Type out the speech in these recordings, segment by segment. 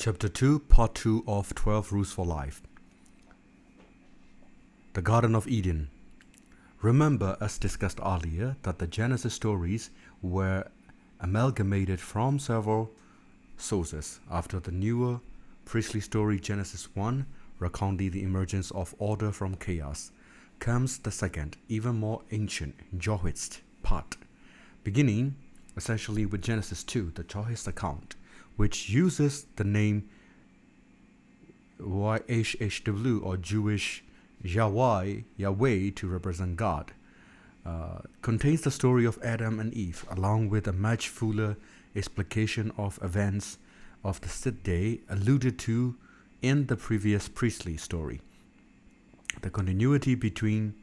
Chapter 2, Part 2 of 12 Rules for Life. The Garden of Eden. Remember, as discussed earlier, that the Genesis stories were amalgamated from several sources. After the newer priestly story Genesis 1, recounting the emergence of order from chaos, comes the second, even more ancient, Johist part, beginning essentially with Genesis 2, the Johist account, which uses the name YHWH or Jewish Yahweh to represent God. Contains the story of Adam and Eve, along with a much fuller explication of events of the sixth day alluded to in the previous priestly story. The continuity between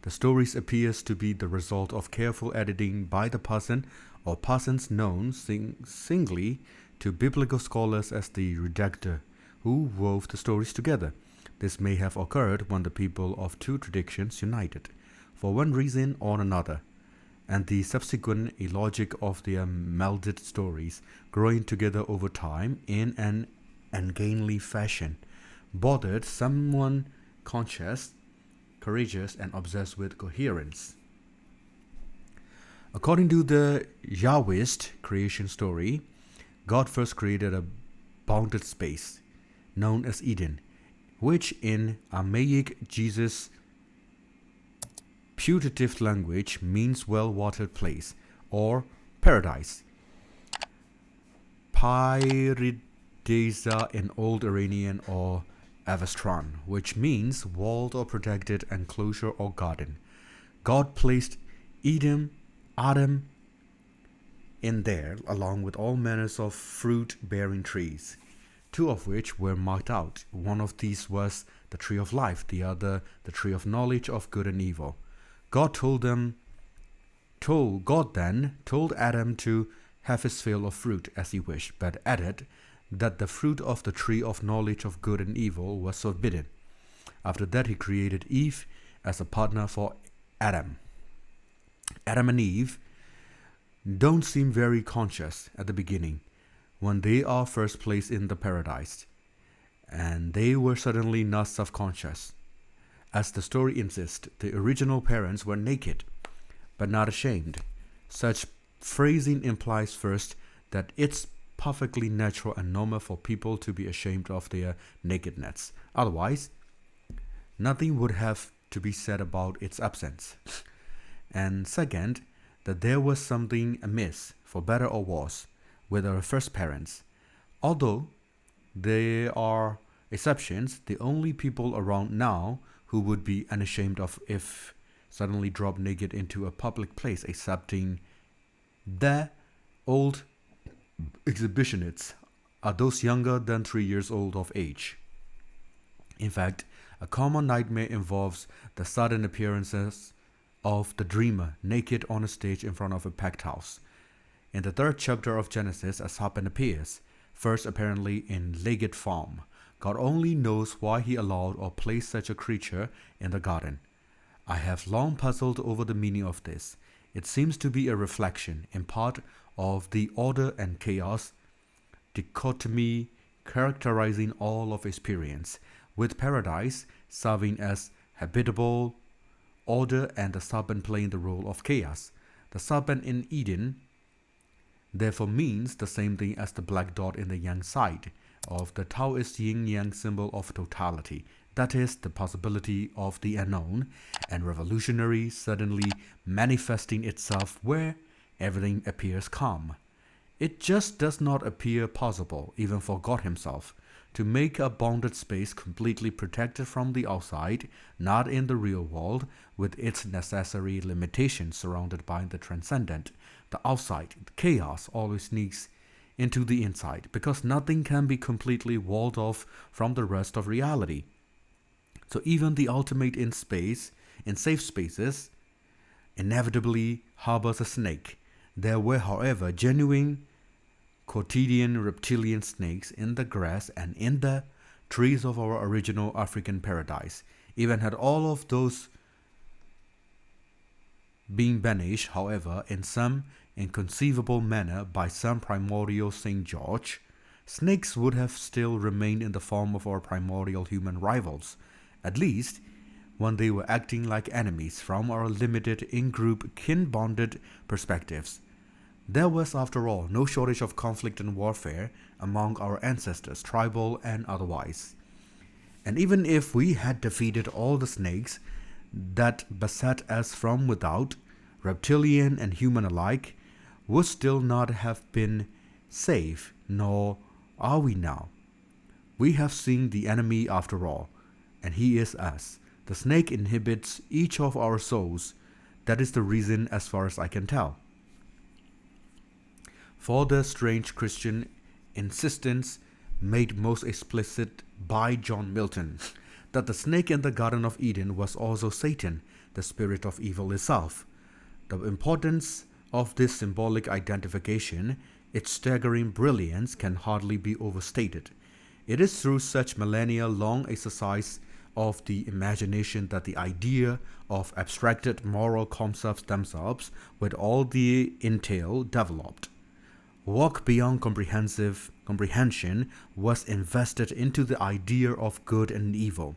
the stories appears to be the result of careful editing by the person or persons known singly to biblical scholars as the redactor, who wove the stories together. This may have occurred when the people of two traditions united, for one reason or another, and the subsequent logic of their melded stories, growing together over time in an ungainly fashion, bothered someone conscious, courageous, and obsessed with coherence. According to the Yahwist creation story, God first created a bounded space known as Eden, which in Aramaic Jesus' putative language means well-watered place or paradise. Paradisa in Old Iranian or Avastran, which means walled or protected enclosure or garden. God placed Adam in there, along with all manners of fruit-bearing trees, two of which were marked out. One of these was the tree of life, the other the tree of knowledge of good and evil. God then told Adam to have his fill of fruit as he wished, but added that the fruit of the tree of knowledge of good and evil was forbidden. After that, he created Eve as a partner for Adam. Adam and Eve don't seem very conscious at the beginning when they are first placed in the paradise, and they were certainly not self-conscious. As the story insists, the original parents were naked, but not ashamed. Such phrasing implies first that it's perfectly natural and normal for people to be ashamed of their nakedness. Otherwise, nothing would have to be said about its absence. And second, that there was something amiss, for better or worse, with our first parents. Although there are exceptions, the only people around now who would be unashamed of if suddenly dropped naked into a public place, excepting the old exhibitionists, are those younger than 3 years old of age. In fact, a common nightmare involves the sudden appearances of the dreamer naked on a stage in front of a packed house. In the third chapter of Genesis, a serpent appears, first apparently in legged form. God only knows why he allowed or placed such a creature in the garden. I have long puzzled over the meaning of this. It seems to be a reflection, in part, of the order and chaos dichotomy characterizing all of experience, with paradise serving as habitable order and the serpent playing the role of chaos. The serpent in Eden therefore means the same thing as the black dot in the yang side of the Taoist yin-yang symbol of totality, that is, the possibility of the unknown and revolutionary suddenly manifesting itself where everything appears calm. It just does not appear possible, even for God himself, to make a bounded space completely protected from the outside, not in the real world, with its necessary limitations surrounded by the transcendent. The outside, the chaos, always sneaks into the inside, because nothing can be completely walled off from the rest of reality. So even the ultimate in space, in safe spaces, inevitably harbors a snake. There were, however, genuine quotidian reptilian snakes in the grass and in the trees of our original African paradise. Even had all of those been banished, however, in some inconceivable manner by some primordial St. George, snakes would have still remained in the form of our primordial human rivals, at least when they were acting like enemies from our limited in-group kin-bonded perspectives. There was, after all, no shortage of conflict and warfare among our ancestors, tribal and otherwise. And even if we had defeated all the snakes that beset us from without, reptilian and human alike, would still not have been safe, nor are we now. We have seen the enemy after all, and he is us. The snake inhibits each of our souls. That is the reason, as far as I can tell, for the strange Christian insistence made most explicit by John Milton that the snake in the Garden of Eden was also Satan, the spirit of evil itself. The importance of this symbolic identification, its staggering brilliance, can hardly be overstated. It is through such millennia-long exercise of the imagination that the idea of abstracted moral concepts themselves, with all the entail, developed. Walk beyond comprehension was invested into the idea of good and evil,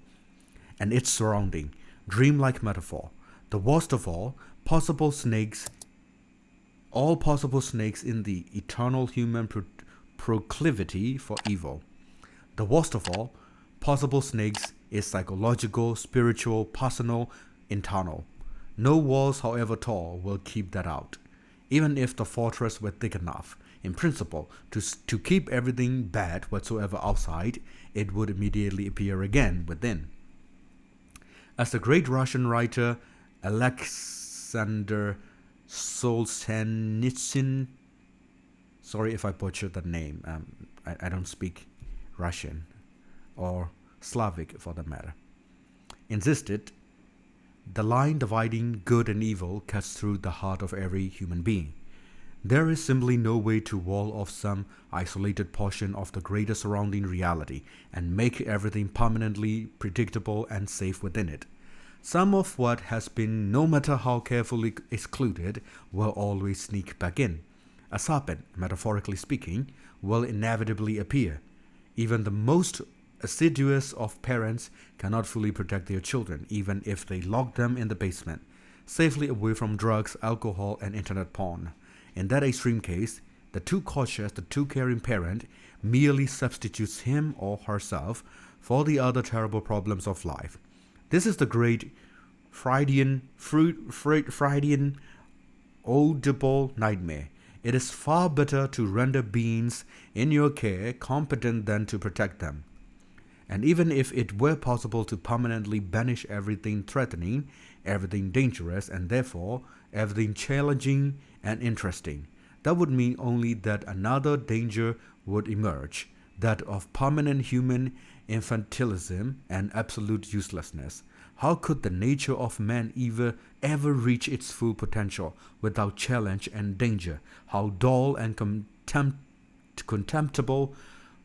and its surrounding, dreamlike metaphor. The worst of all possible snakes in the eternal human proclivity for evil. The worst of all possible snakes is psychological, spiritual, personal, internal. No walls, however tall, will keep that out, even if the fortress were thick enough. In principle, to keep everything bad whatsoever outside, it would immediately appear again within. As the great Russian writer Alexander Solzhenitsyn, sorry if I butchered that name, I don't speak Russian or Slavic for that matter, insisted, the line dividing good and evil cuts through the heart of every human being. There is simply no way to wall off some isolated portion of the greater surrounding reality and make everything permanently predictable and safe within it. Some of what has been, no matter how carefully excluded, will always sneak back in. A serpent, metaphorically speaking, will inevitably appear. Even the most assiduous of parents cannot fully protect their children, even if they lock them in the basement, safely away from drugs, alcohol, and internet porn. In that extreme case, the too cautious, the too caring parent merely substitutes him or herself for the other terrible problems of life. This is the great Freudian audible nightmare. It is far better to render beings in your care competent than to protect them. And even if it were possible to permanently banish everything threatening, everything dangerous, and therefore everything challenging and interesting, that would mean only that another danger would emerge, that of permanent human infantilism and absolute uselessness. How could the nature of man ever reach its full potential without challenge and danger? How dull and contemptible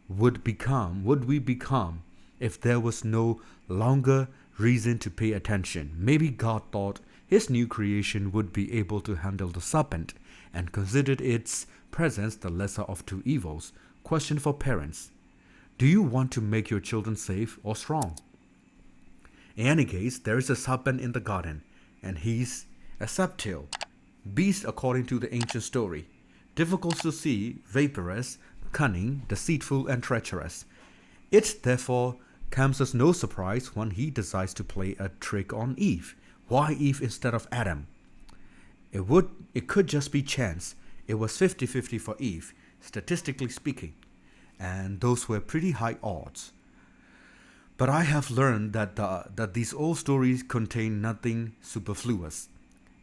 would we become if there was no longer reason to pay attention? Maybe God thought his new creation would be able to handle the serpent and considered its presence the lesser of two evils. Question for parents: do you want to make your children safe or strong? In any case, there is a serpent in the garden, and he's a subtle beast according to the ancient story, difficult to see, vaporous, cunning, deceitful, and treacherous. It therefore comes as no surprise when he decides to play a trick on Eve. Why Eve instead of Adam? It could just be chance. It was 50-50 for Eve, statistically speaking, and those were pretty high odds. But I have learned that these old stories contain nothing superfluous.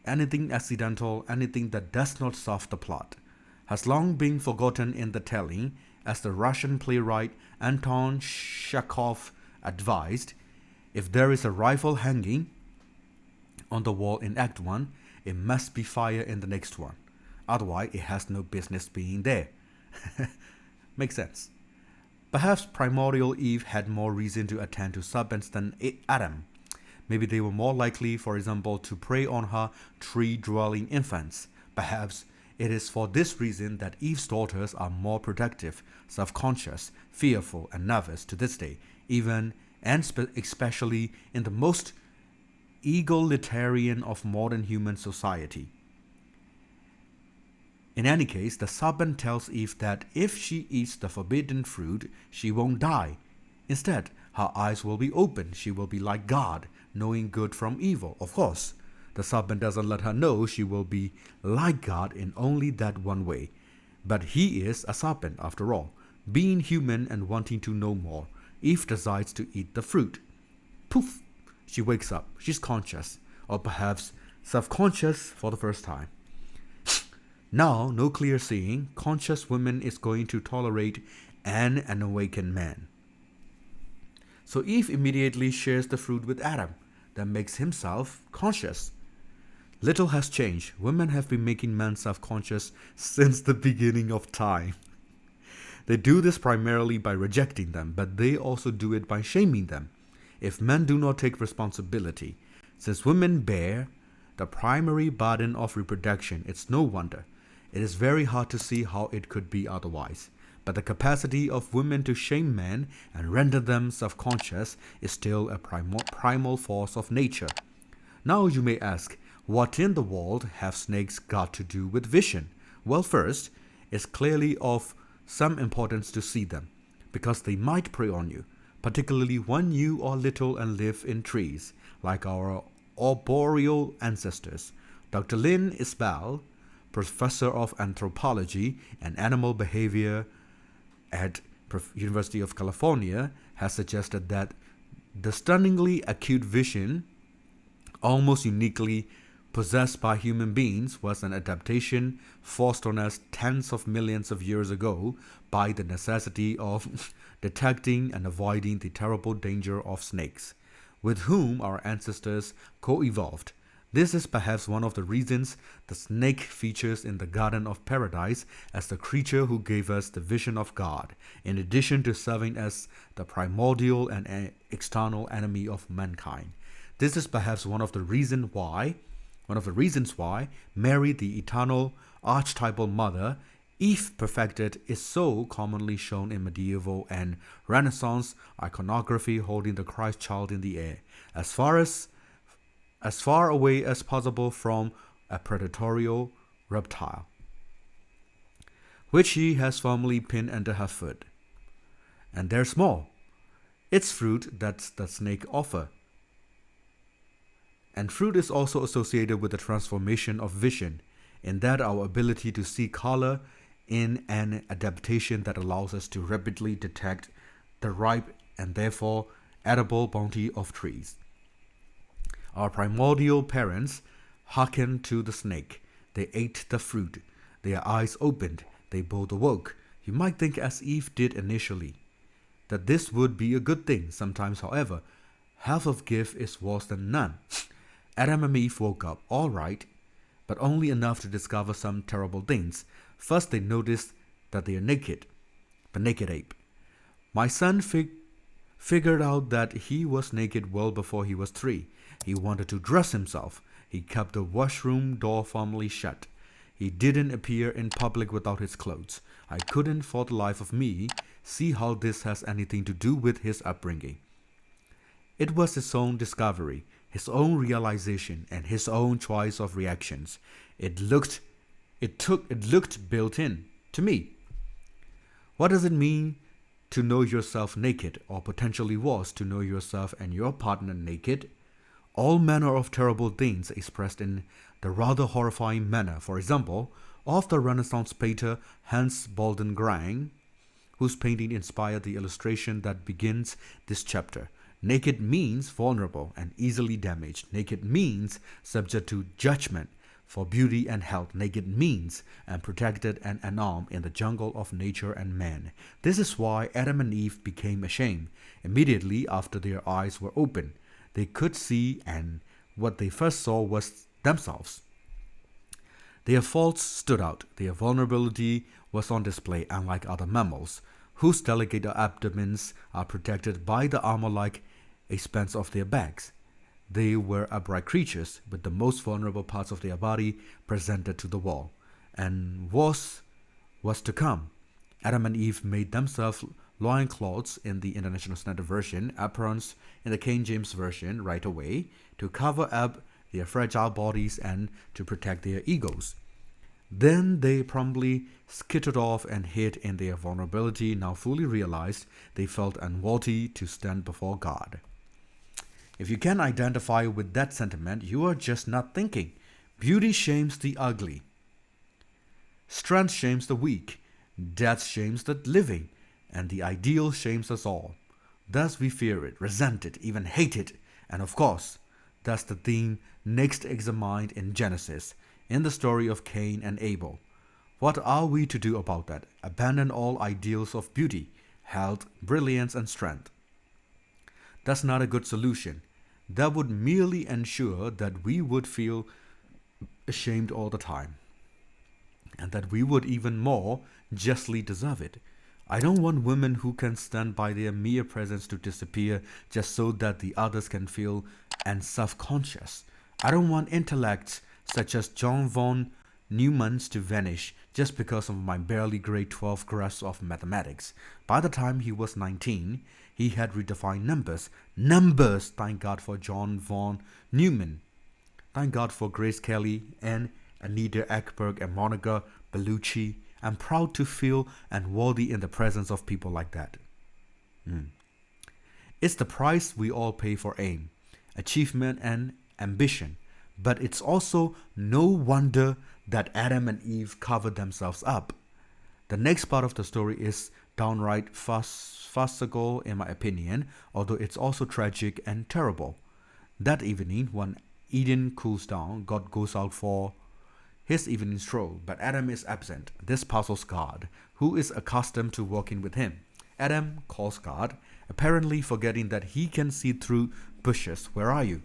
Anything accidental, anything that does not serve the plot, has long been forgotten in the telling, as the Russian playwright Anton Chekhov advised. If there is a rifle hanging on the wall in Act 1, it must be fired in the next one. Otherwise, it has no business being there. Makes sense. Perhaps primordial Eve had more reason to attend to serpents than Adam. Maybe they were more likely, for example, to prey on her tree-dwelling infants. Perhaps It is for this reason that Eve's daughters are more protective, self-conscious, fearful, and nervous to this day, even and especially in the most egalitarian of modern human society. In any case, the serpent tells Eve that if she eats the forbidden fruit, she won't die. Instead, her eyes will be open. She will be like God, knowing good from evil. Of course, the serpent doesn't let her know she will be like God in only that one way. But he is a serpent after all. Being human and wanting to know more, Eve decides to eat the fruit. Poof! She wakes up. She's conscious, or perhaps self-conscious for the first time. Now, no clear seeing, conscious woman is going to tolerate an awakened man. So Eve immediately shares the fruit with Adam. That makes himself conscious. Little has changed. Women have been making men self-conscious since the beginning of time. They do this primarily by rejecting them, but they also do it by shaming them. If men do not take responsibility, since women bear the primary burden of reproduction, it's no wonder. It is very hard to see how it could be otherwise. But the capacity of women to shame men and render them self-conscious is still a primal force of nature. Now you may ask, what in the world have snakes got to do with vision? Well, first, it's clearly of some importance to see them, because they might prey on you, particularly when you are little and live in trees, like our arboreal ancestors. Dr. Lynn Isbell, professor of anthropology and animal behavior at University of California, has suggested that the stunningly acute vision, almost uniquely possessed by human beings, was an adaptation forced on us tens of millions of years ago by the necessity of detecting and avoiding the terrible danger of snakes, with whom our ancestors co-evolved. This is perhaps one of the reasons the snake features in the Garden of Paradise as the creature who gave us the vision of God, in addition to serving as the primordial and external enemy of mankind. This is perhaps one of the reasons why Mary, the eternal archetypal mother, Eve perfected, is so commonly shown in medieval and Renaissance iconography holding the Christ child in the air, as far away as possible from a predatory reptile, which she has firmly pinned under her foot. And there's more. It's fruit that the snake offers. And fruit is also associated with the transformation of vision, in that our ability to see color in an adaptation that allows us to rapidly detect the ripe and therefore edible bounty of trees. Our primordial parents hearkened to the snake. They ate the fruit. Their eyes opened. They both awoke. You might think, as Eve did initially, that this would be a good thing. Sometimes, however, half of gift is worse than none. Adam and Eve woke up, all right, but only enough to discover some terrible things. First, they noticed that they are naked, the naked ape. My son figured out that he was naked well before he was 3. He wanted to dress himself. He kept the washroom door firmly shut. He didn't appear in public without his clothes. I couldn't for the life of me see how this has anything to do with his upbringing. It was his own discovery, his own realization, and his own choice of reactions. It looked built in to me. What does it mean to know yourself naked, or potentially was to know yourself and your partner naked? All manner of terrible things expressed in the rather horrifying manner, for example, of the Renaissance painter Hans Baldung, whose painting inspired the illustration that begins this chapter. Naked means vulnerable and easily damaged. Naked means subject to judgment for beauty and health. Naked means unprotected and unarmed in the jungle of nature and man. This is why Adam and Eve became ashamed immediately after their eyes were opened. They could see, and what they first saw was themselves. Their faults stood out. Their vulnerability was on display, unlike other mammals, whose delicate abdomens are protected by the armor-like expanse of their backs. They were upright creatures, with the most vulnerable parts of their body presented to the world. and was to come. Adam and Eve made themselves loincloths in the International Standard Version, aprons in the King James Version right away, to cover up their fragile bodies and to protect their egos. Then they promptly skittered off and hid in their vulnerability, now fully realized they felt unworthy to stand before God. If you can identify with that sentiment, you are just not thinking. Beauty shames the ugly. Strength shames the weak. Death shames the living. And the ideal shames us all. Thus we fear it, resent it, even hate it. And of course, that's the theme next examined in Genesis, in the story of Cain and Abel. What are we to do about that? Abandon all ideals of beauty, health, brilliance, and strength. That's not a good solution. That would merely ensure that we would feel ashamed all the time, and that we would even more justly deserve it. I don't want women who can stand by their mere presence to disappear just so that the others can feel and self-conscious. I don't want intellects such as John von Neumann's to vanish just because of my barely grade 12 grasp of mathematics. By the time he was 19, he had redefined numbers. Numbers! Thank God for John von Neumann. Thank God for Grace Kelly and Anita Ekberg and Monica Bellucci. I'm proud to feel and worthy in the presence of people like that. It's the price we all pay for aim, achievement, and ambition. But it's also no wonder that Adam and Eve covered themselves up. The next part of the story is downright farcical in my opinion, although it's also tragic and terrible. That evening, when Eden cools down, God goes out for his evening stroll, but Adam is absent. This puzzles God, who is accustomed to working with him. Adam calls God, apparently forgetting that he can see through bushes. Where are you?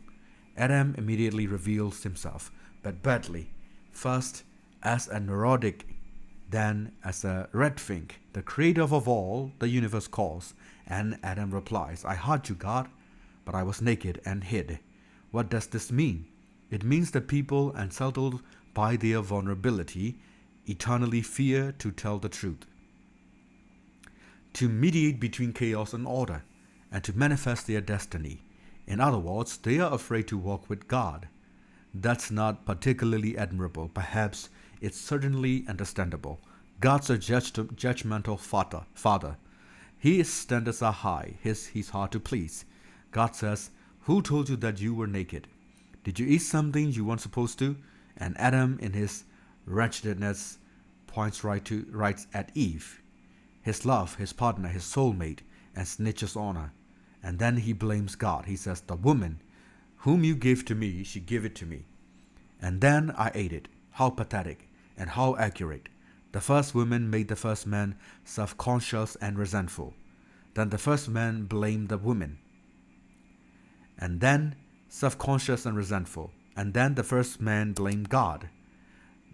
Adam immediately reveals himself, but badly. First as a neurotic, then as a redfink. The creator of all the universe calls, and Adam replies, I heard you, God, but I was naked and hid. What does this mean? It means that people, unsettled by their vulnerability, eternally fear to tell the truth, to mediate between chaos and order, and to manifest their destiny. In other words, they are afraid to walk with God. That's not particularly admirable. Perhaps it's certainly understandable. God's a judgmental father. His standards are high. He's hard to please. God says, who told you that you were naked? Did you eat something you weren't supposed to? And Adam, in his wretchedness, points right at Eve, his love, his partner, his soulmate, and snitches on her. And then he blames God. He says, the woman whom you gave to me, she gave it to me. And then I ate it. How pathetic and how accurate. The first woman made the first man self-conscious and resentful. Then the first man blamed the woman. And then self-conscious and resentful. And then the first man blamed God.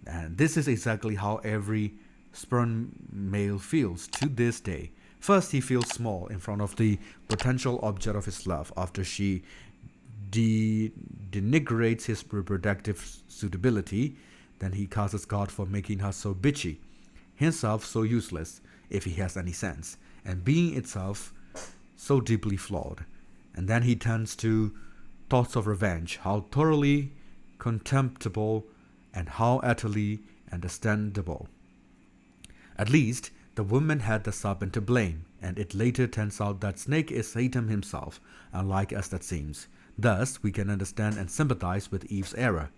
And this is exactly how every sperm male feels to this day. First, he feels small in front of the potential object of his love after she denigrates his reproductive suitability. Then he curses God for making her so bitchy, himself so useless, if he has any sense, and being itself so deeply flawed. And then he turns to thoughts of revenge, how thoroughly contemptible and how utterly understandable. At least, the woman had the serpent to blame, and it later turns out that snake is Satan himself, unlike as that seems. Thus, we can understand and sympathize with Eve's error.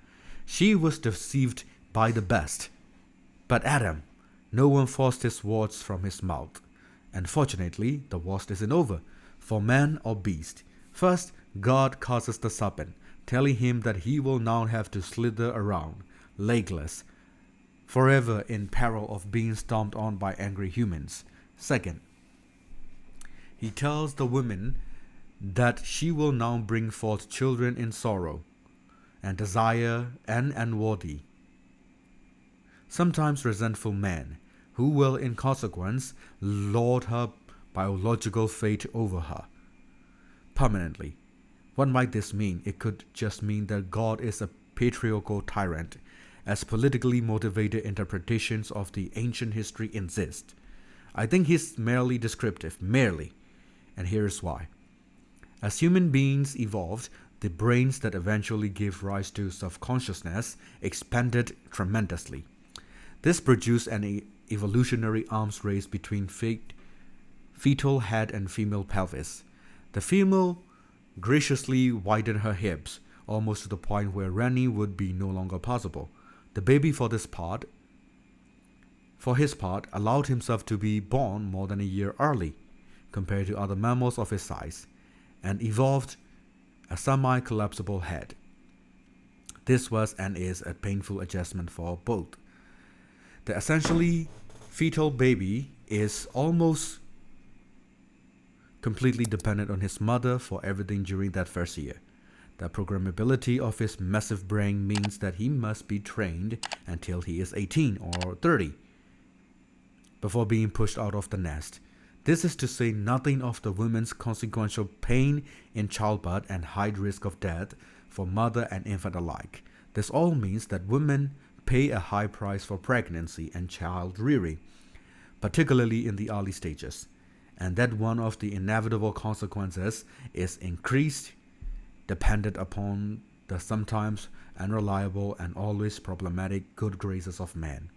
She was deceived by the best. But Adam, no one forced his words from his mouth. And fortunately, the worst isn't over, for man or beast. First, God causes the serpent, telling him that he will now have to slither around, legless, forever in peril of being stomped on by angry humans. Second, he tells the woman that she will now bring forth children in sorrow and desire and unworthy, sometimes resentful men, who will in consequence lord her biological fate over her permanently. What might this mean? It could just mean that God is a patriarchal tyrant, as politically motivated interpretations of the ancient history insist. I think he's merely descriptive, merely, and here's why. As human beings evolved, the brains that eventually gave rise to self-consciousness expanded tremendously. This produced an evolutionary arms race between fetal head and female pelvis. The female graciously widened her hips, almost to the point where running would be no longer possible. The baby, for his part, allowed himself to be born more than a year early, compared to other mammals of his size, and evolved a semi-collapsible head. This was and is a painful adjustment for both. The essentially fetal baby is almost completely dependent on his mother for everything during that first year. The programmability of his massive brain means that he must be trained until he is 18 or 30 before being pushed out of the nest. This is to say nothing of the woman's consequential pain in childbirth and high risk of death for mother and infant alike. This all means that women pay a high price for pregnancy and child rearing, particularly in the early stages, and that one of the inevitable consequences is increased dependent upon the sometimes unreliable and always problematic good graces of man.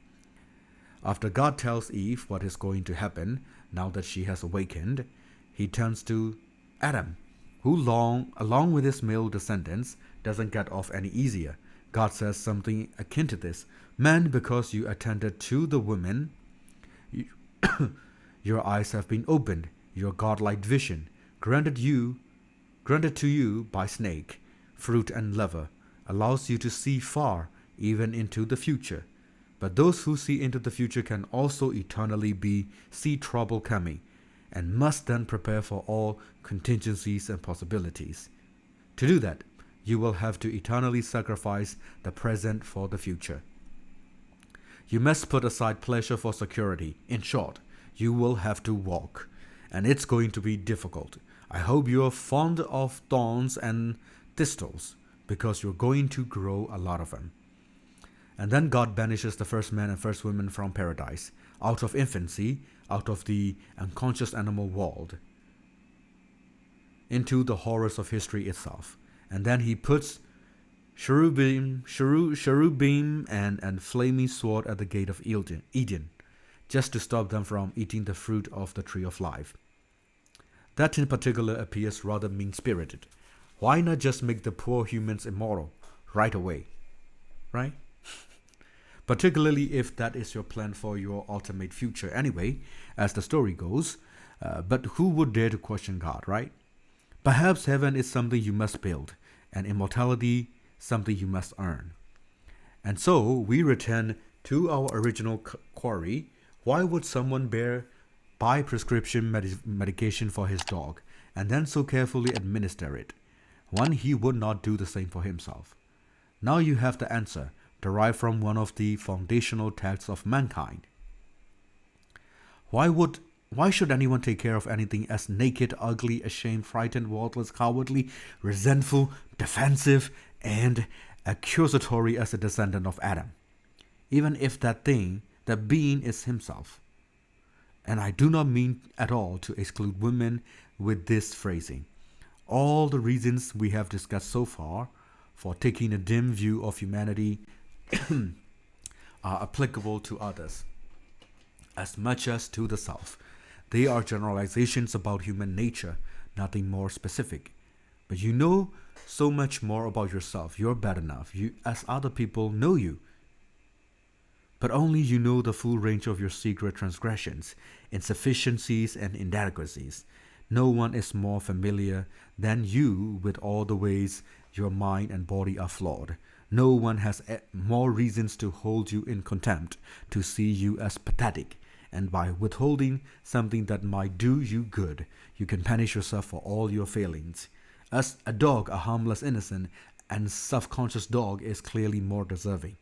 After God tells Eve what is going to happen now that she has awakened, he turns to Adam, who along with his male descendants, doesn't get off any easier. God says something akin to this: "Man, because you attended to the woman, your eyes have been opened, your godlike vision, granted to you by snake, fruit and lever, allows you to see far, even into the future. But those who see into the future can also eternally see trouble coming, and must then prepare for all contingencies and possibilities. To do that, you will have to eternally sacrifice the present for the future. You must put aside pleasure for security. In short, you will have to walk, and it's going to be difficult. I hope you are fond of thorns and thistles, because you're going to grow a lot of them." And then God banishes the first man and first woman from paradise, out of infancy, out of the unconscious animal world, into the horrors of history itself. And then he puts cherubim and flaming sword at the gate of Eden, just to stop them from eating the fruit of the tree of life. That in particular appears rather mean-spirited. Why not just make the poor humans immortal right away, right? Particularly if that is your plan for your ultimate future anyway, as the story goes. But who would dare to question God, right? Perhaps heaven is something you must build, and immortality something you must earn. And so we return to our original query: why would someone buy prescription medication for his dog and then so carefully administer it, when he would not do the same for himself? Now you have the answer, derived from one of the foundational texts of mankind. Why should anyone take care of anything as naked, ugly, ashamed, frightened, worthless, cowardly, resentful, defensive, and accusatory as a descendant of Adam, even if that being is himself? And I do not mean at all to exclude women with this phrasing. All the reasons we have discussed so far for taking a dim view of humanity are applicable to others as much as to the self. They are generalizations about human nature, nothing more specific. But you know so much more about yourself. You're bad enough, as other people know you. But only you know the full range of your secret transgressions, insufficiencies, and inadequacies. No one is more familiar than you with all the ways your mind and body are flawed. No one has more reasons to hold you in contempt, to see you as pathetic. And by withholding something that might do you good, you can punish yourself for all your failings. As a dog, a harmless, innocent, and self-conscious dog is clearly more deserving.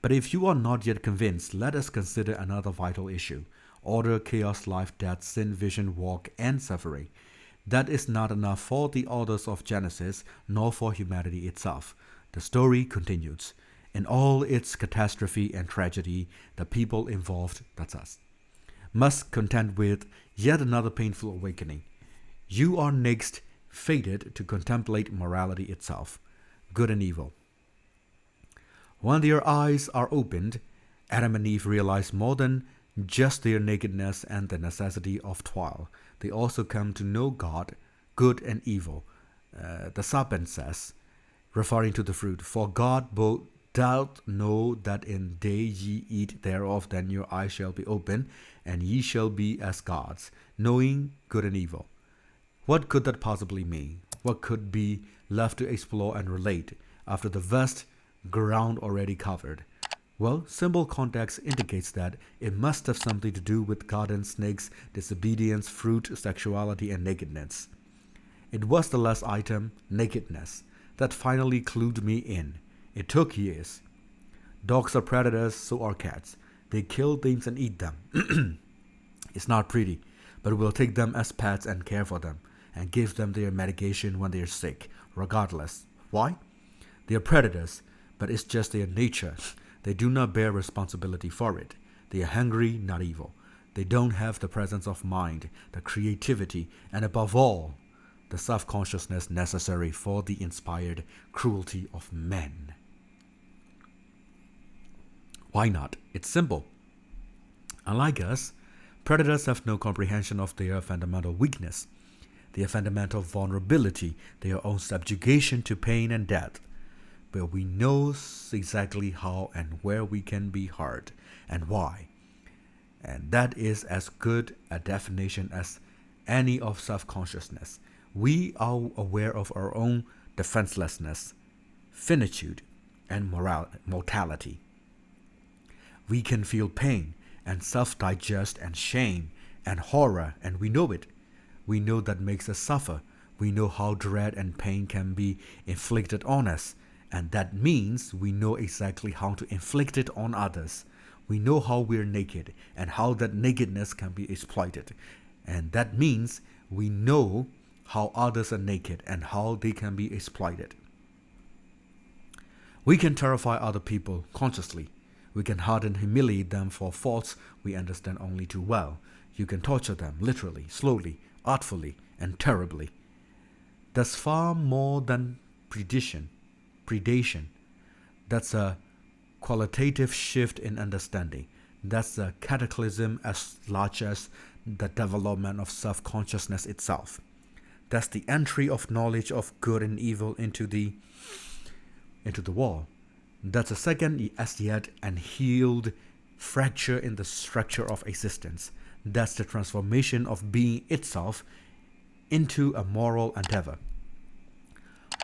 But if you are not yet convinced, let us consider another vital issue: order, chaos, life, death, sin, vision, walk, and suffering. That is not enough for the authors of Genesis, nor for humanity itself. The story continues. In all its catastrophe and tragedy, the people involved, that's us, must contend with yet another painful awakening. You are next fated to contemplate morality itself, good and evil. When their eyes are opened, Adam and Eve realize more than just their nakedness and the necessity of toil. They also come to know God, good and evil. The serpent says, referring to the fruit, "For God both doth know that in day ye eat thereof, then your eyes shall be open, and ye shall be as gods, knowing good and evil." What could that possibly mean? What could be left to explore and relate after the vast ground already covered? Well, simple context indicates that it must have something to do with garden snakes, disobedience, fruit, sexuality, and nakedness. It was the last item, nakedness, that finally clued me in. It took years. Dogs are predators, so are cats. They kill things and eat them. It's not pretty, but we'll take them as pets and care for them, and give them their medication when they're sick, regardless. Why? They are predators, but it's just their nature. They do not bear responsibility for it. They are hungry, not evil. They don't have the presence of mind, the creativity, and above all, the self-consciousness necessary for the inspired cruelty of men. Why not? It's simple. Unlike us, predators have no comprehension of their fundamental weakness, their fundamental vulnerability, their own subjugation to pain and death. But we know exactly how and where we can be hurt and why. And that is as good a definition as any of self-consciousness. We are aware of our own defenselessness, finitude, and mortality. We can feel pain and self-digest and shame and horror, and we know it. We know that makes us suffer. We know how dread and pain can be inflicted on us, and that means we know exactly how to inflict it on others. We know how we're naked and how that nakedness can be exploited, and that means we know how others are naked and how they can be exploited. We can terrify other people consciously. We can hurt and humiliate them for faults we understand only too well. You can torture them literally, slowly, artfully, and terribly. That's far more than predation. That's a qualitative shift in understanding. That's a cataclysm as large as the development of self-consciousness itself. That's the entry of knowledge of good and evil into the wall. That's a second as yet unhealed fracture in the structure of existence. That's the transformation of being itself into a moral endeavor,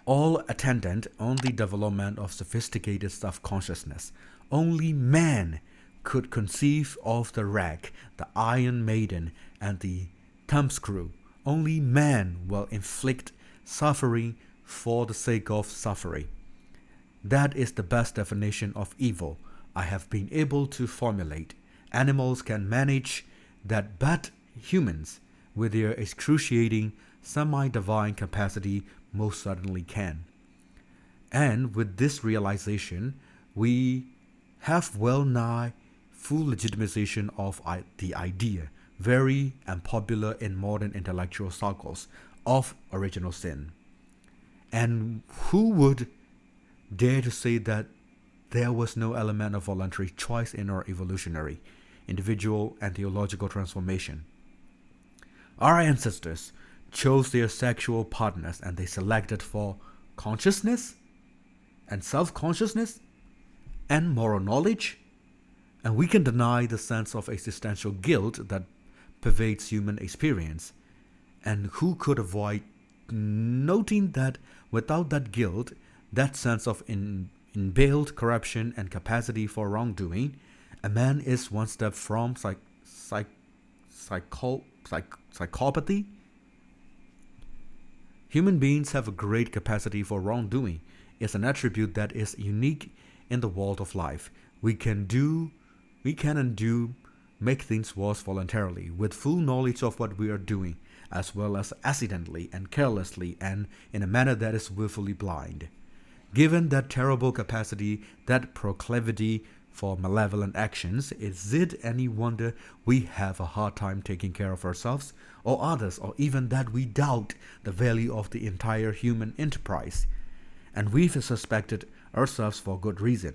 all attendant on the development of sophisticated self-consciousness. Only man could conceive of the rack, the Iron Maiden, and the thumbscrew. Only man will inflict suffering for the sake of suffering. That is the best definition of evil I have been able to formulate. Animals can manage that, but humans, with their excruciating, semi-divine capacity, most certainly can. And with this realization, we have well nigh full legitimization of the idea, very unpopular in modern intellectual circles, of original sin. And who would dare to say that there was no element of voluntary choice in our evolutionary, individual, and theological transformation? Our ancestors chose their sexual partners, and they selected for consciousness and self-consciousness and moral knowledge, and we can deny the sense of existential guilt that pervades human experience. And who could avoid noting that without that guilt, that sense of inbuilt corruption and capacity for wrongdoing, a man is one step from psychopathy? Human beings have a great capacity for wrongdoing. It's an attribute that is unique in the world of life. We can and do make things worse voluntarily, with full knowledge of what we are doing, as well as accidentally and carelessly, and in a manner that is willfully blind. Given that terrible capacity, that proclivity for malevolent actions, is it any wonder we have a hard time taking care of ourselves or others, or even that we doubt the value of the entire human enterprise? And we've suspected ourselves for good reason.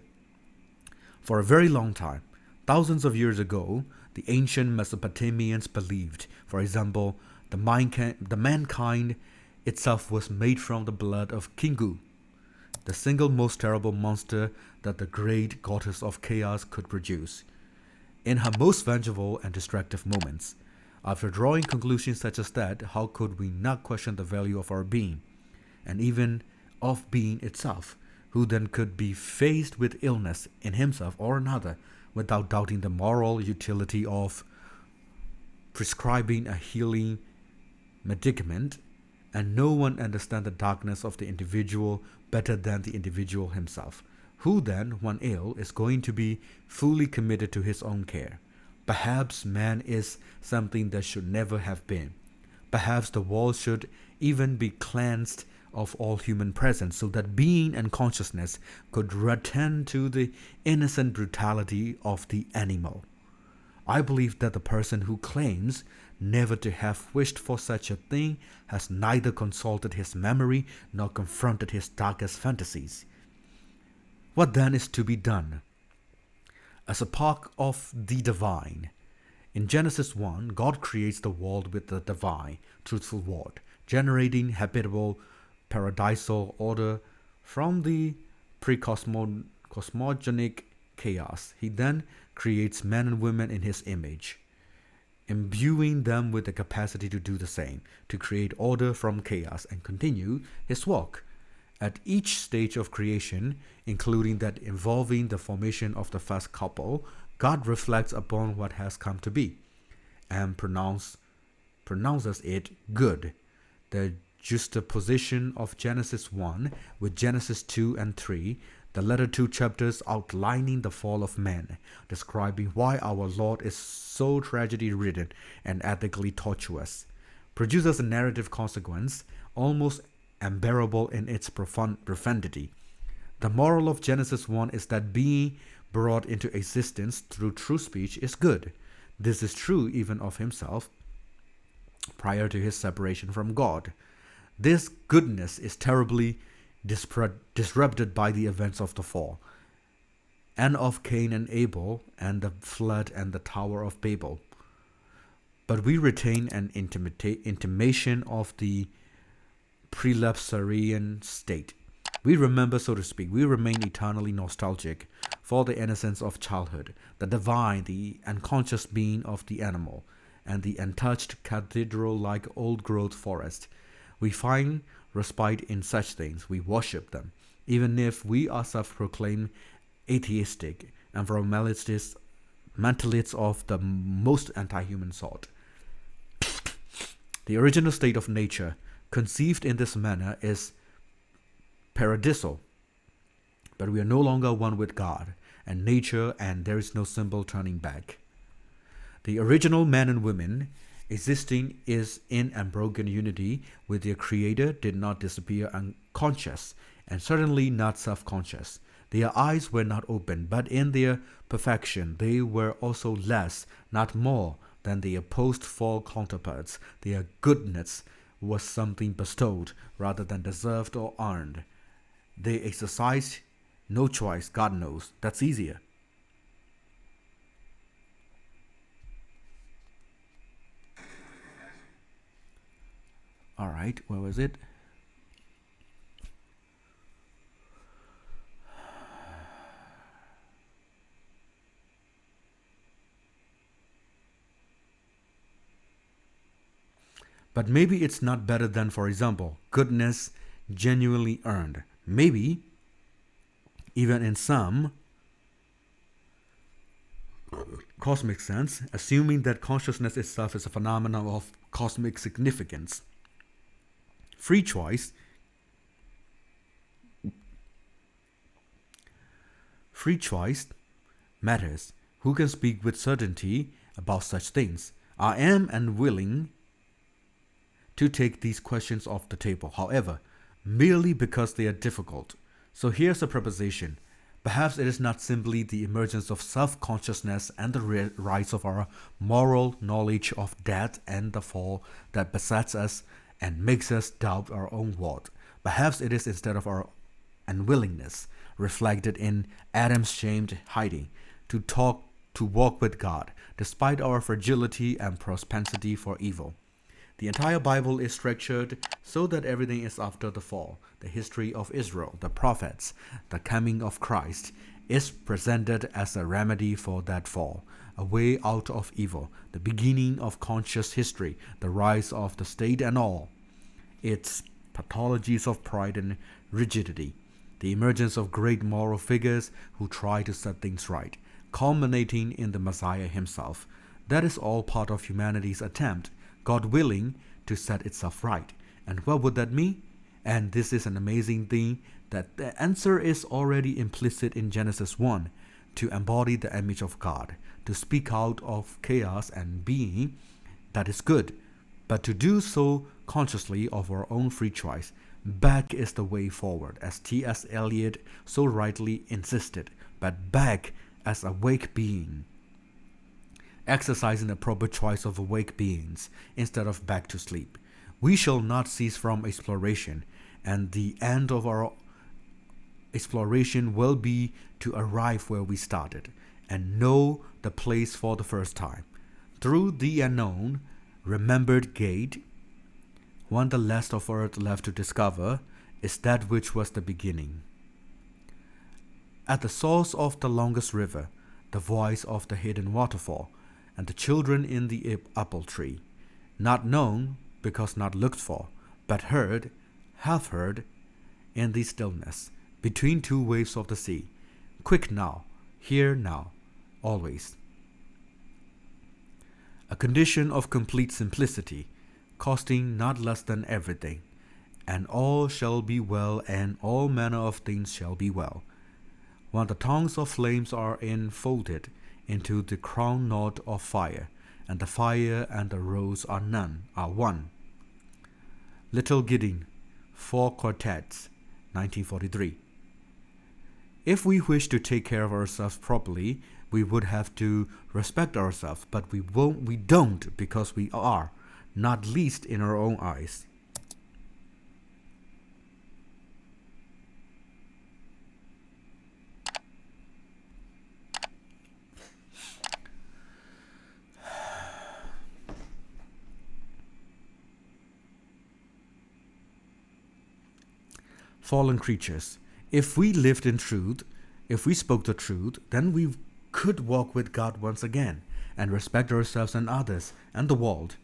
For a very long time, thousands of years ago, the ancient Mesopotamians believed, for example, the mankind itself was made from the blood of Kingu, the single most terrible monster that the great goddess of chaos could produce. In her most vengeful and destructive moments, after drawing conclusions such as that, how could we not question the value of our being, and even of being itself, who then could be faced with illness in himself or another without doubting the moral utility of prescribing a healing medicament, and no one understands the darkness of the individual better than the individual himself, who then, when ill, is going to be fully committed to his own care. Perhaps man is something that should never have been. Perhaps the world should even be cleansed of all human presence, so that being and consciousness could return to the innocent brutality of the animal. I believe that the person who claims never to have wished for such a thing has neither consulted his memory nor confronted his darkest fantasies. What then is to be done? As a part of the divine, in Genesis 1, God creates the world with the divine, truthful word, generating habitable paradisal order from the pre-cosmogonic chaos. He then creates men and women in his image, imbuing them with the capacity to do the same, to create order from chaos and continue his work. At each stage of creation, including that involving the formation of the first couple, God reflects upon what has come to be and pronounces it good. The juxtaposition of Genesis 1 with Genesis 2 and 3, the latter two chapters outlining the fall of man, describing why our Lord is so tragedy-ridden and ethically tortuous, produces a narrative consequence almost unbearable in its profundity. The moral of Genesis 1 is that being brought into existence through true speech is good. This is true even of himself prior to his separation from God. This goodness is terribly disrupted by the events of the fall, and of Cain and Abel, and the flood and the Tower of Babel. But we retain an intimation of the prelapsarian state. We remember, so to speak, we remain eternally nostalgic for the innocence of childhood, the divine, the unconscious being of the animal, and the untouched cathedral-like old-growth forest. We find respite in such things. We worship them, even if we are self-proclaimed atheistic and environmentalists of the most anti-human sort. The original state of nature, conceived in this manner, is paradisal, but we are no longer one with God and nature, and there is no simple turning back. The original men and women existing is in unbroken unity with their Creator did not disappear unconscious, and certainly not self-conscious. Their eyes were not open, but in their perfection they were also less, not more, than their post-fall counterparts. Their goodness was something bestowed rather than deserved or earned. They exercised no choice, God knows. That's easier. All right, where was it? But maybe it's not better than, for example, goodness genuinely earned. Maybe, even in some cosmic sense, assuming that consciousness itself is a phenomenon of cosmic significance. Free choice matters. Who can speak with certainty about such things? I am unwilling to take these questions off the table, however, merely because they are difficult. So here's a proposition. Perhaps it is not simply the emergence of self-consciousness and the rise of our moral knowledge of death and the fall that besets us and makes us doubt our own worth. Perhaps it is instead of our unwillingness, reflected in Adam's shamed hiding, to walk with God, despite our fragility and propensity for evil. The entire Bible is structured so that everything is after the fall. The history of Israel, the prophets, the coming of Christ is presented as a remedy for that fall, a way out of evil, the beginning of conscious history, the rise of the state and all its pathologies of pride and rigidity, the emergence of great moral figures who try to set things right, culminating in the Messiah himself. That is all part of humanity's attempt, God willing, to set itself right. And what would that mean? And this is an amazing thing that the answer is already implicit in Genesis 1, to embody the image of God, to speak out of chaos and being that is good, but to do so consciously of our own free choice. Back is the way forward, as T.S. Eliot so rightly insisted, but back as awake being, exercising the proper choice of awake beings instead of back to sleep. We shall not cease from exploration, and the end of our exploration will be to arrive where we started and know the place for the first time. Through the unknown, remembered gate, one the last of earth left to discover is that which was the beginning. At the source of the longest river, the voice of the hidden waterfall, and the children in the apple tree, not known because not looked for, but heard, half heard, in the stillness, between two waves of the sea, quick now, here now, always. A condition of complete simplicity, costing not less than everything, and all shall be well, and all manner of things shall be well. When the tongues of flames are enfolded into the crown knot of fire, and the fire and the rose are one. Little Gidding, 4 quartets, 1943. If we wish to take care of ourselves properly, we would have to respect ourselves, but we don't because we are, not least in our own eyes. Fallen creatures. If we lived in truth, if we spoke the truth, then we could walk with God once again and respect ourselves and others and the world.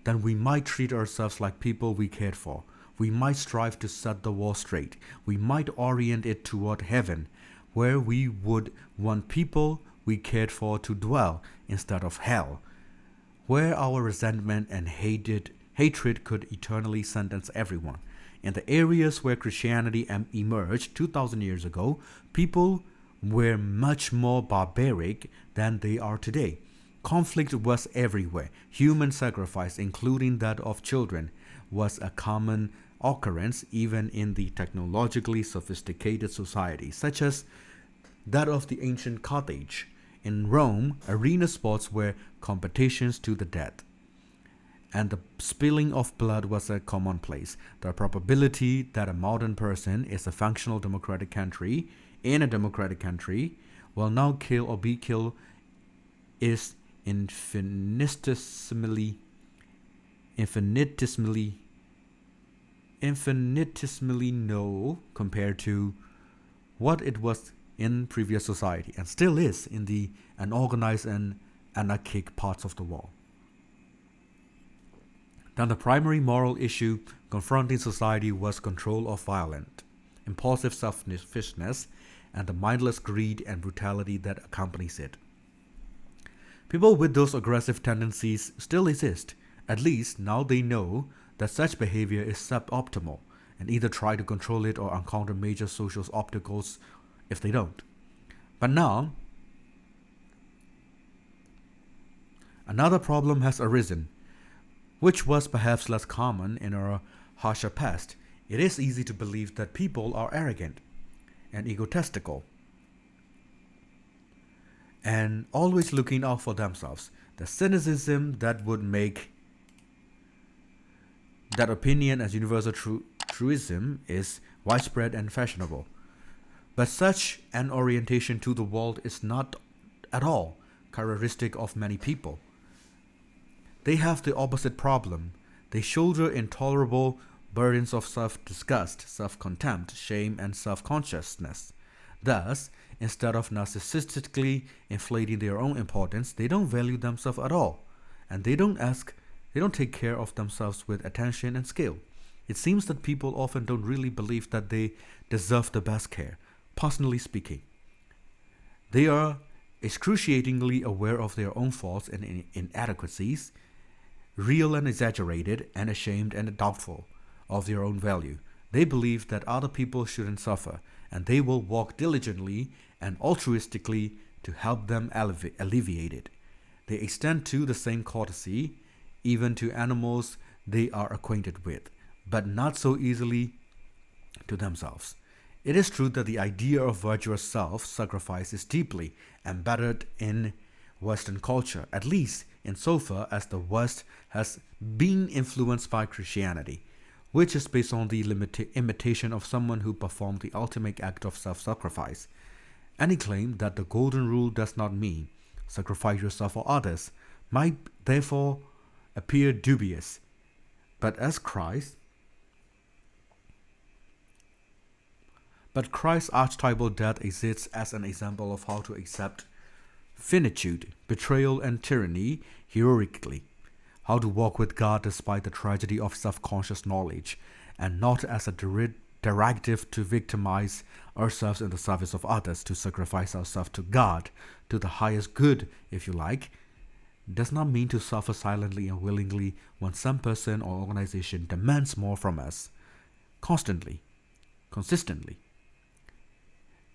Then we might treat ourselves like people we cared for. We might strive to set the world straight. We might orient it toward heaven, where we would want people we cared for to dwell instead of hell, where our resentment and hatred could eternally sentence everyone. In the areas where Christianity emerged 2,000 years ago, people were much more barbaric than they are today. Conflict was everywhere. Human sacrifice, including that of children, was a common occurrence even in the technologically sophisticated society, such as that of the ancient Carthage. In Rome, arena sports were competitions to the death, and the spilling of blood was a commonplace. The probability that a modern person is a functional democratic country in a democratic country will now kill or be killed is infinitesimally low compared to what it was in previous society, and still is in the unorganized and anarchic parts of the world. Then the primary moral issue confronting society was control of violence, impulsive selfishness, and the mindless greed and brutality that accompanies it. People with those aggressive tendencies still exist. At least now they know that such behavior is suboptimal, and either try to control it or encounter major social obstacles if they don't. But now, another problem has arisen, which was perhaps less common in our harsher past. It is easy to believe that people are arrogant. and egotistical, and always looking out for themselves. The cynicism that would make that opinion as universal truism is widespread and fashionable. But such an orientation to the world is not at all characteristic of many people. They have the opposite problem. They shoulder intolerable burdens of self-disgust, self-contempt, shame, and self-consciousness. Thus, instead of narcissistically inflating their own importance, they don't value themselves at all, and they don't take care of themselves with attention and skill. It seems that people often don't really believe that they deserve the best care, personally speaking. They are excruciatingly aware of their own faults and inadequacies, real and exaggerated, and ashamed and doubtful of their own value. They believe that other people shouldn't suffer, and they will work diligently and altruistically to help them alleviate it. They extend to the same courtesy, even to animals they are acquainted with, but not so easily to themselves. It is true that the idea of virtuous self-sacrifice is deeply embedded in Western culture, at least insofar as the West has been influenced by Christianity, which is based on the imitation of someone who performed the ultimate act of self-sacrifice. Any claim that the golden rule does not mean sacrifice yourself for others might therefore appear dubious. But Christ's archetypal death exists as an example of how to accept finitude, betrayal, and tyranny heroically, how to walk with God despite the tragedy of self-conscious knowledge, and not as a directive to victimize ourselves in the service of others, to sacrifice ourselves to God, to the highest good, if you like, does not mean to suffer silently and willingly when some person or organization demands more from us, consistently,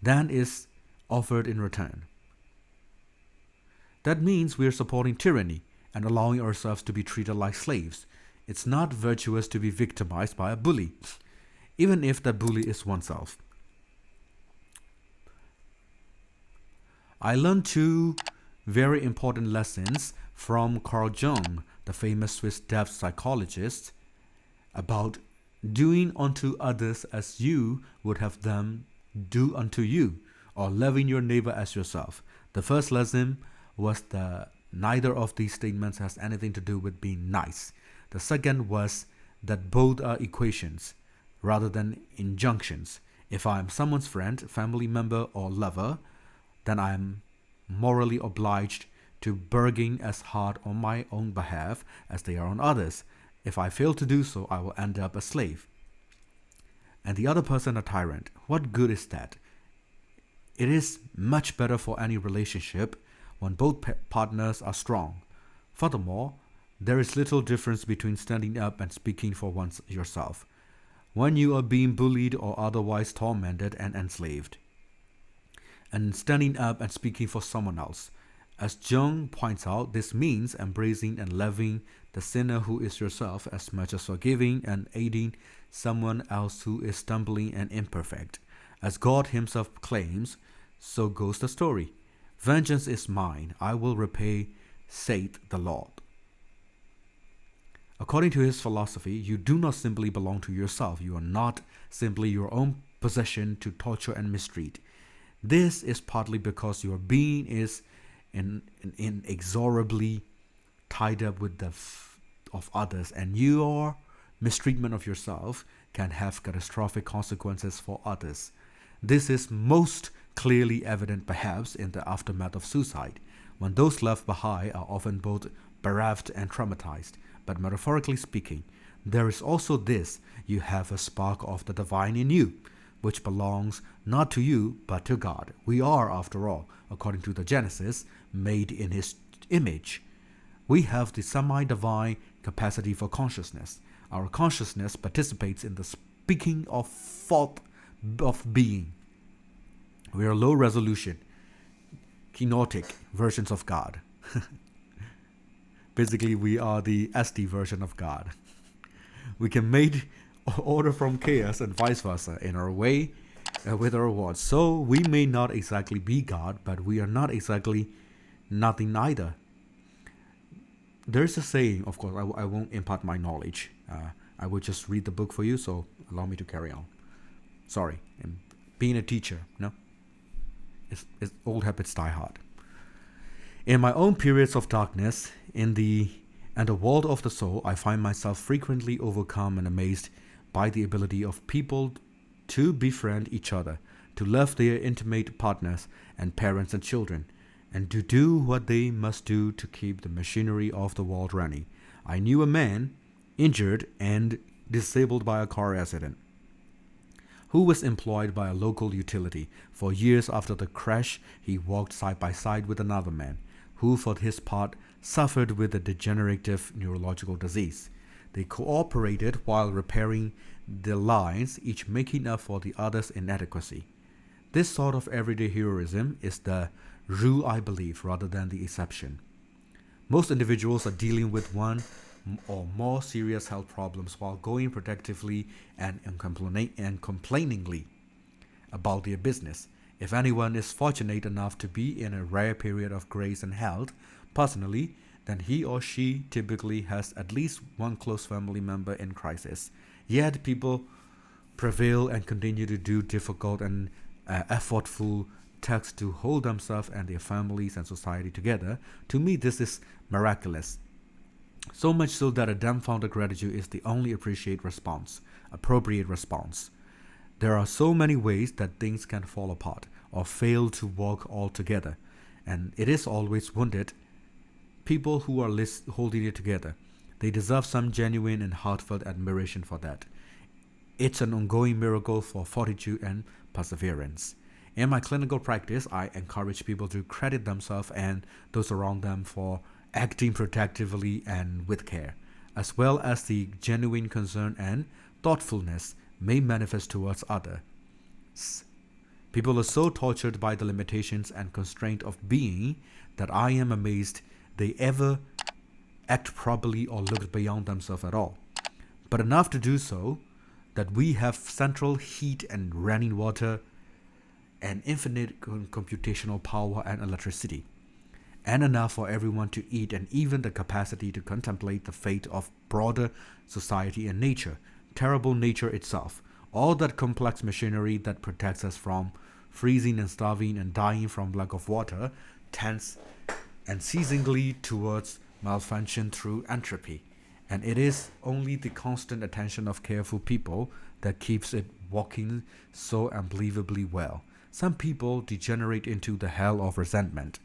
than is offered in return. That means we are supporting tyranny and allowing ourselves to be treated like slaves. It's not virtuous to be victimized by a bully, even if that bully is oneself. I learned two very important lessons from Carl Jung, the famous Swiss depth psychologist, about doing unto others as you would have them do unto you, or loving your neighbor as yourself. The first lesson was that neither of these statements has anything to do with being nice. The second was that both are equations rather than injunctions. If I am someone's friend, family member, or lover, then I am morally obliged to bargain as hard on my own behalf as they are on others. If I fail to do so, I will end up a slave, and the other person a tyrant. What good is that? It is much better for any relationship when both partners are strong. Furthermore, there is little difference between standing up and speaking for yourself when you are being bullied or otherwise tormented and enslaved, and standing up and speaking for someone else. As Jung points out, this means embracing and loving the sinner who is yourself as much as forgiving and aiding someone else who is stumbling and imperfect. As God himself claims, so goes the story. Vengeance is mine, I will repay, saith the Lord. According to his philosophy, you do not simply belong to yourself. You are not simply your own possession to torture and mistreat. This is partly because your being is inexorably tied up with the of others, and your mistreatment of yourself can have catastrophic consequences for others. This is most clearly evident perhaps in the aftermath of suicide, when those left behind are often both bereft and traumatized. But metaphorically speaking, there is also this: you have a spark of the divine in you, which belongs not to you but to God. We are, after all, according to the Genesis, made in his image. We have the semi-divine capacity for consciousness. Our consciousness participates in the speaking of thought of being. We are low resolution, kenotic versions of God. Basically, we are the SD version of God. We can make order from chaos and vice versa. In our way, with our words. So we may not exactly be God, but we are not exactly nothing either. There's a saying, of course, I won't impart my knowledge. I will just read the book for you, so allow me to carry on. Sorry, I'm being a teacher, no? It's old habits die hard. In my own periods of darkness, in the world of the soul, I find myself frequently overcome and amazed by the ability of people to befriend each other, to love their intimate partners and parents and children, and to do what they must do to keep the machinery of the world running. I knew a man, injured and disabled by a car accident, who was employed by a local utility. For years after the crash, he walked side by side with another man, who for his part suffered with a degenerative neurological disease. They cooperated while repairing their lines, each making up for the other's inadequacy. This sort of everyday heroism is the rule, I believe, rather than the exception. Most individuals are dealing with one or more serious health problems while going protectively and complainingly about their business. If anyone is fortunate enough to be in a rare period of grace and health, personally, then he or she typically has at least one close family member in crisis. Yet people prevail and continue to do difficult and effortful tasks to hold themselves and their families and society together. To me, this is miraculous. So much so that a dumbfounded gratitude is the only appropriate response. There are so many ways that things can fall apart or fail to work altogether, and it is always wounded people who are holding it together. They deserve some genuine and heartfelt admiration for that. It's an ongoing miracle for fortitude and perseverance. In my clinical practice, I encourage people to credit themselves and those around them for acting protectively and with care, as well as the genuine concern and thoughtfulness may manifest towards others. People are so tortured by the limitations and constraint of being that I am amazed they ever act properly or look beyond themselves at all. But enough to do so that we have central heat and running water and infinite computational power and electricity, and enough for everyone to eat, and even the capacity to contemplate the fate of broader society and nature, terrible nature itself, all that complex machinery that protects us from freezing and starving and dying from lack of water, tends unceasingly towards malfunction through entropy. And it is only the constant attention of careful people that keeps it working so unbelievably well. Some people degenerate into the hell of resentment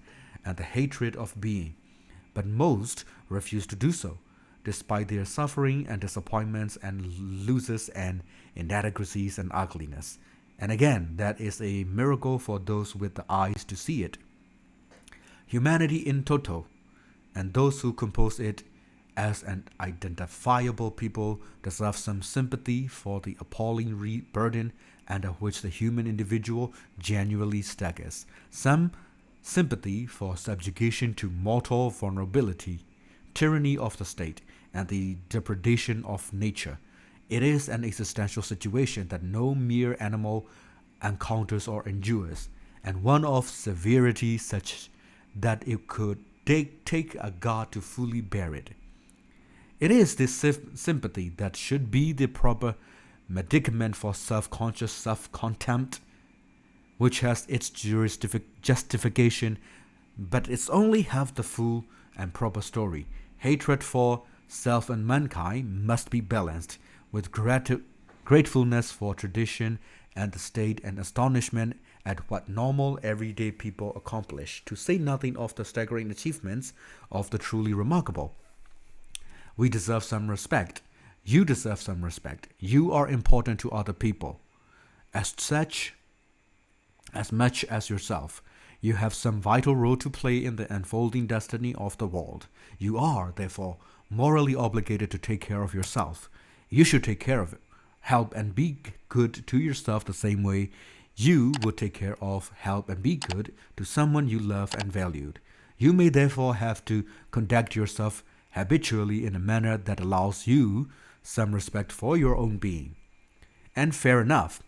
and the hatred of being, but most refuse to do so, despite their suffering and disappointments and losses and inadequacies and ugliness. And again, that is a miracle for those with the eyes to see it. Humanity in toto, and those who compose it as an identifiable people, deserve some sympathy for the appalling burden under which the human individual genuinely staggers, some sympathy for subjugation to mortal vulnerability, tyranny of the state, and the depredation of nature. It is an existential situation that no mere animal encounters or endures, and one of severity such that it could take a god to fully bear it. It is this sympathy that should be the proper medicament for self-conscious self-contempt, which has its justification, but it's only half the full and proper story. Hatred for self and mankind must be balanced with gratefulness for tradition and the state, and astonishment at what normal everyday people accomplish, to say nothing of the staggering achievements of the truly remarkable. We deserve some respect. You deserve some respect. You are important to other people. As much as yourself, you have some vital role to play in the unfolding destiny of the world. You are, therefore, morally obligated to take care of yourself. You should take care of it. Help and be good to yourself the same way you would take care of, help and be good to someone you love and valued. You may therefore have to conduct yourself habitually in a manner that allows you some respect for your own being. And fair enough.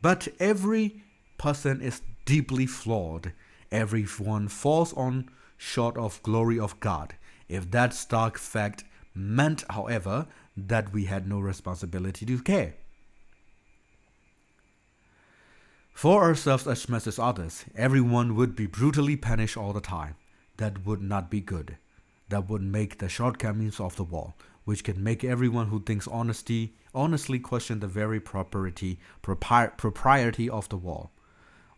But every person is deeply flawed. Everyone falls on short of glory of God. If that stark fact meant, however, that we had no responsibility to care for ourselves as much as others, everyone would be brutally punished all the time. That would not be good. That would make the shortcomings of the wall, which can make everyone who thinks honestly question the very propriety of the wall,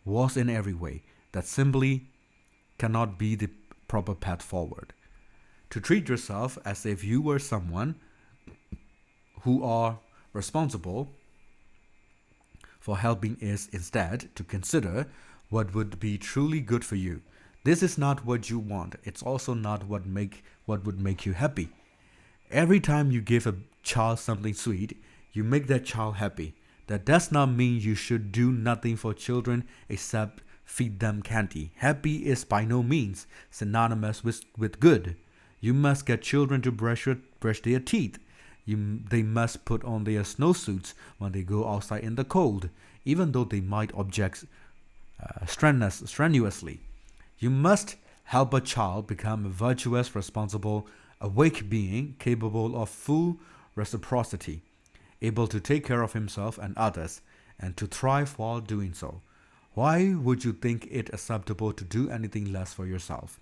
was in every way. That simply cannot be the proper path forward. To treat yourself as if you were someone who are responsible for helping is instead to consider what would be truly good for you. This is not what you want. It's also not what would make you happy. Every time you give a child something sweet, you make that child happy. That does not mean you should do nothing for children except feed them candy. Happy is by no means synonymous with good. You must get children to brush their teeth. They must put on their snowsuits when they go outside in the cold, even though they might object strenuously. You must help a child become a virtuous, responsible, awake being capable of full reciprocity, able to take care of himself and others, and to thrive while doing so. Why would you think it acceptable to do anything less for yourself?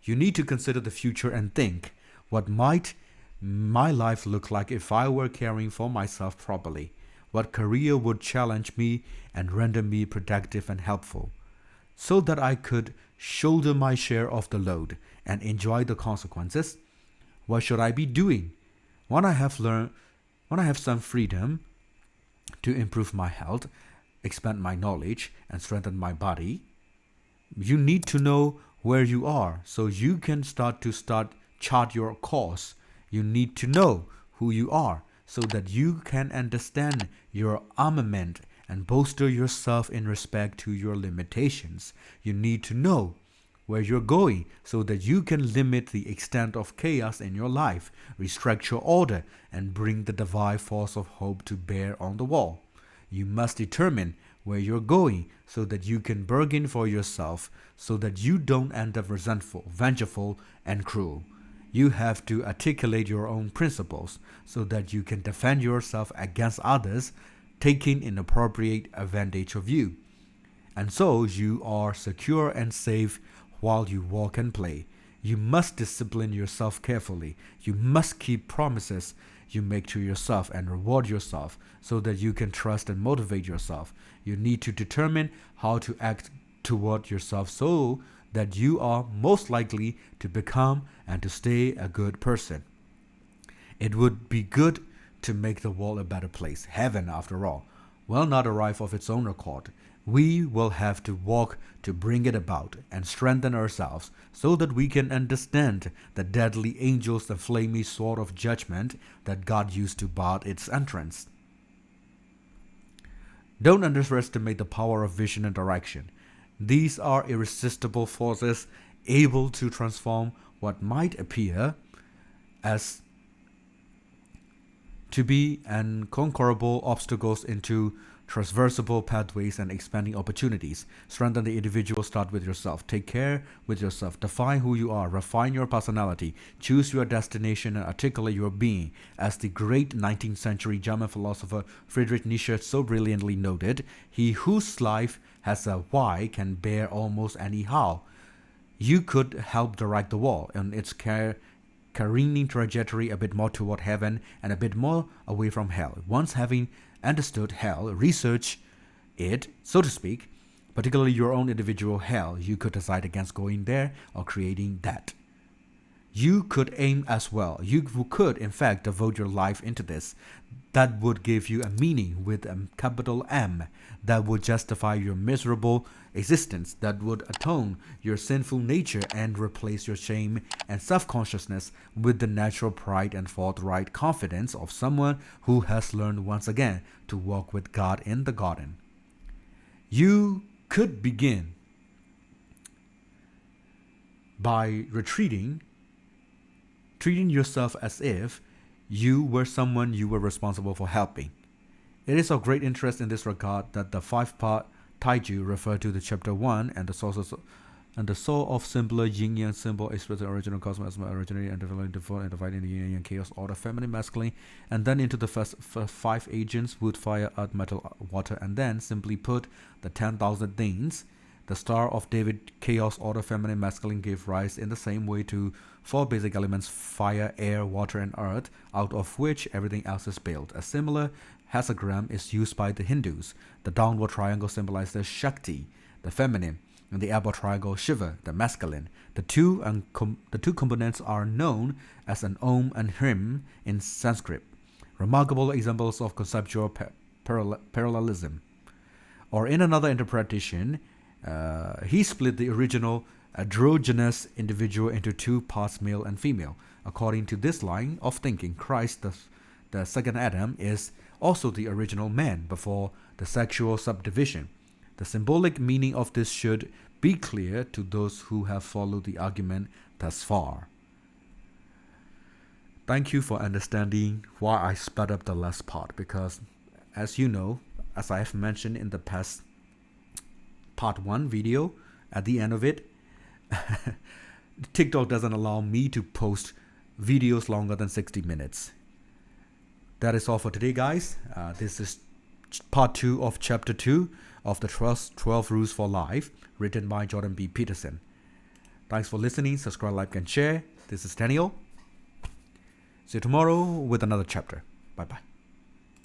You need to consider the future and think, what might my life look like if I were caring for myself properly? What career would challenge me and render me productive and helpful, so that I could shoulder my share of the load and enjoy the consequences? What should I be doing when I have some freedom to improve my health, expand my knowledge, and strengthen my body? You need to know where you are so you can start chart your course. You need to know who you are so that you can understand your armament and bolster yourself in respect to your limitations. You need to know where you're going so that you can limit the extent of chaos in your life, restructure order, and bring the divine force of hope to bear on the wall. You must determine where you're going so that you can bargain for yourself, so that you don't end up resentful, vengeful, and cruel. You have to articulate your own principles so that you can defend yourself against others taking inappropriate advantage of you. And so you are secure and safe while you walk and play. You must discipline yourself carefully. You must keep promises you make to yourself and reward yourself so that you can trust and motivate yourself. You need to determine how to act toward yourself so that you are most likely to become and to stay a good person. It would be good to make the world a better place. Heaven, after all, will not arrive of its own accord. We will have to walk to bring it about and strengthen ourselves so that we can understand the deadly angels, the flaming sword of judgment that God used to bar its entrance. Don't underestimate the power of vision and direction. These are irresistible forces able to transform what might appear as to be unconquerable obstacles into traversable pathways and expanding opportunities. Strengthen the individual. Start with yourself. Take care with yourself. Define who you are. Refine your personality. Choose your destination and articulate your being. As the great 19th century German philosopher Friedrich Nietzsche so brilliantly noted, he whose life has a why can bear almost any how. You could help direct the wall on its careening trajectory a bit more toward heaven and a bit more away from hell. Once having understood hell, research it, so to speak, particularly your own individual hell, you could decide against going there or creating that. You could aim as well. You could, in fact, devote your life into this. That would give you a meaning with a capital M. That would justify your miserable existence. That would atone your sinful nature and replace your shame and self-consciousness with the natural pride and forthright confidence of someone who has learned once again to walk with God in the garden. You could begin by treating yourself as if you were someone you were responsible for helping. It is of great interest in this regard that the 5-part Taiju refer to the chapter 1 and the sources and the soul of simpler yin-yang symbol expressing original cosmos originally and developing default and dividing the yin-yang chaos order feminine masculine, and then into the first 5 agents wood fire earth metal water, and then simply put the 10,000 things. The Star of David chaos order feminine masculine gave rise in the same way to 4 basic elements fire, air, water and earth, out of which everything else is built. A similar hexagram is used by the Hindus. The downward triangle symbolizes Shakti, the feminine, and the upward triangle Shiva, the masculine. The two components are known as an Om and Hrim in Sanskrit. Remarkable examples of conceptual parallelism. Or in another interpretation, he split the original androgynous individual into 2 parts, male and female. According to this line of thinking, Christ, the second Adam, is also the original man before the sexual subdivision. The symbolic meaning of this should be clear to those who have followed the argument thus far. Thank you for understanding why I sped up the last part, because as you know, as I have mentioned in the past part 1 video, at the end of it, TikTok doesn't allow me to post videos longer than 60 minutes. That is all for today, guys. This is part 2 of chapter 2 of the 12 Rules for Life, written by Jordan B. Peterson. Thanks for listening. Subscribe, like, and share. This is Daniel. See you tomorrow with another chapter. Bye-bye.